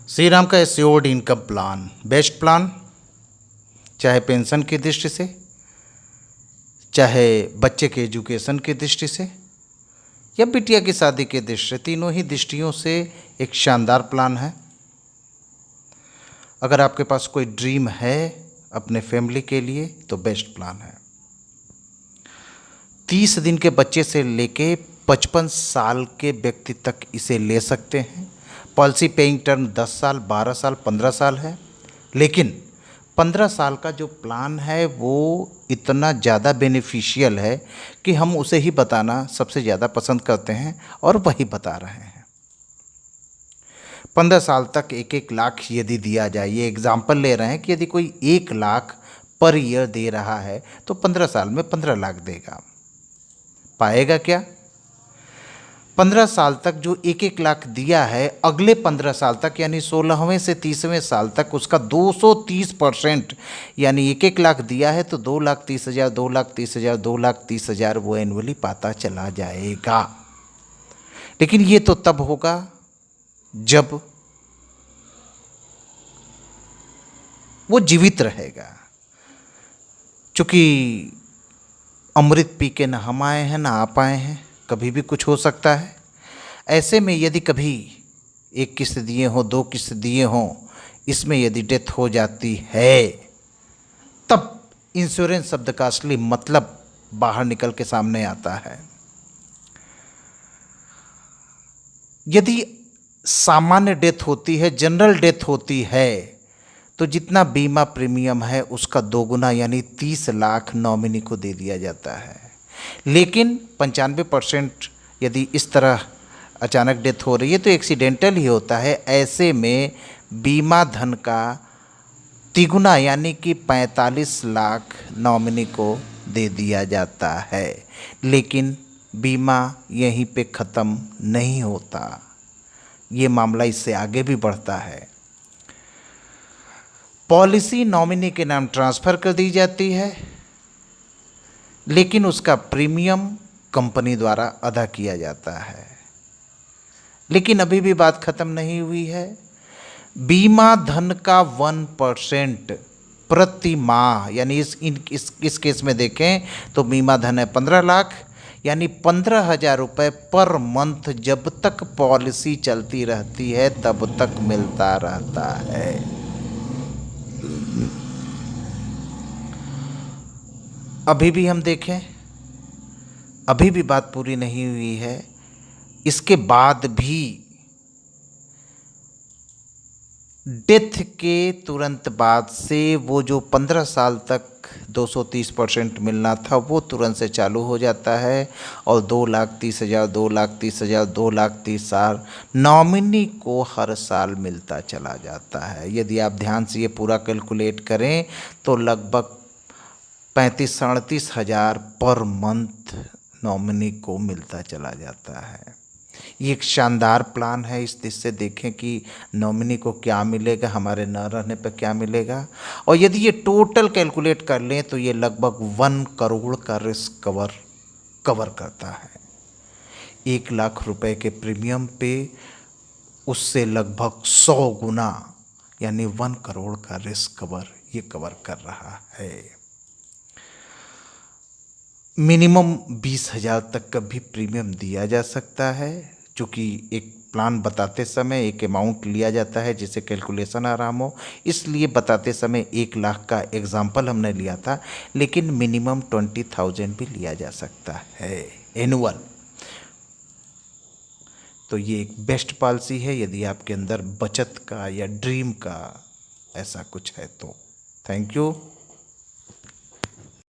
श्री राम का assured income plan best plan, चाहे pension की दृष्टि से, चाहे बच्चे के एजुकेशन की दृष्टि से, या बिटिया की शादी की दृष्टि से, तीनों ही दृष्टियों से एक शानदार प्लान है। अगर आपके पास कोई ड्रीम है अपने फैमिली के लिए तो बेस्ट प्लान है। 30 दिन के बच्चे से लेके 55 साल के व्यक्ति तक इसे ले सकते हैं। पॉलिसी पेइंग टर्म 10 साल, 12 साल, 15 साल है, लेकिन 15 साल का जो प्लान है वो इतना ज़्यादा बेनिफिशियल है कि हम उसे ही बताना सबसे ज़्यादा पसंद करते हैं और वही बता रहे हैं। 15 साल तक 1-1 लाख यदि दिया जाए, ये एग्जाम्पल ले रहे हैं कि यदि कोई 1 लाख पर ईयर दे रहा है तो 15 साल में 15 लाख देगा। पाएगा क्या? 15 साल तक जो 1-1 लाख दिया है, अगले 15 साल तक यानी 16वें से 30वें साल तक उसका 230% यानी 1-1 लाख दिया है तो 2,30,000, 2,30,000, 2,30,000 वो एनुअली पाता चला जाएगा। लेकिन ये तो तब होगा जब वो जीवित रहेगा। चूंकि अमृत पी के न हम आए हैं न आप आए हैं, कभी भी कुछ हो सकता है। ऐसे में यदि कभी 1 किस्त दिए हों, 2 किस्त दिए हों, इसमें यदि डेथ हो जाती है तब इंश्योरेंस शब्द का असली मतलब बाहर निकल के सामने आता है। यदि सामान्य डेथ होती है, जनरल डेथ होती है, तो जितना बीमा प्रीमियम है उसका 2 गुना यानी 30 लाख नॉमिनी को दे दिया जाता है। लेकिन 95% यदि इस तरह अचानक डेथ हो रही है तो एक्सीडेंटल ही होता है। ऐसे में बीमा धन का तिगुना यानी कि 45 लाख नॉमिनी को दे दिया जाता है। लेकिन बीमा यहीं पे ख़त्म नहीं होता, ये मामला इससे आगे भी बढ़ता है। पॉलिसी नॉमिनी के नाम ट्रांसफ़र कर दी जाती है, लेकिन उसका प्रीमियम कंपनी द्वारा अदा किया जाता है। लेकिन अभी भी बात ख़त्म नहीं हुई है। बीमा धन का 1% प्रति माह यानी इस केस में देखें तो बीमा धन है 15 लाख यानी 15,000 रुपये पर मंथ जब तक पॉलिसी चलती रहती है तब तक मिलता रहता है। अभी भी हम देखें, अभी भी बात पूरी नहीं हुई है। इसके बाद भी डेथ के तुरंत बाद से वो जो 15 साल तक 230% मिलना था वो तुरंत से चालू हो जाता है और 2,30,000, 2,30,000, 2,30,000 नॉमिनी को हर साल मिलता चला जाता है। यदि आप ध्यान से ये पूरा कैलकुलेट करें तो लगभग 35-37 हज़ार पर मंथ नॉमिनी को मिलता चला जाता है। ये एक शानदार प्लान है। इस दृष्टि से देखें कि नॉमिनी को क्या मिलेगा, हमारे न रहने पर क्या मिलेगा। और यदि ये टोटल कैलकुलेट कर लें तो ये लगभग 1 करोड़ का रिस्क कवर करता है। 1 लाख रुपए के प्रीमियम पे उससे लगभग 100 गुना यानी 1 करोड़ का रिस्क ये कवर कर रहा है। मिनिमम 20,000 तक का भी प्रीमियम दिया जा सकता है। चूँकि एक प्लान बताते समय एक अमाउंट लिया जाता है जिससे कैलकुलेशन आराम हो, इसलिए बताते समय 1 लाख का एग्जाम्पल हमने लिया था, लेकिन मिनिमम 20,000 भी लिया जा सकता है एनुअल। तो ये एक बेस्ट पॉलिसी है यदि आपके अंदर बचत का या ड्रीम का ऐसा कुछ है तो। Thank you.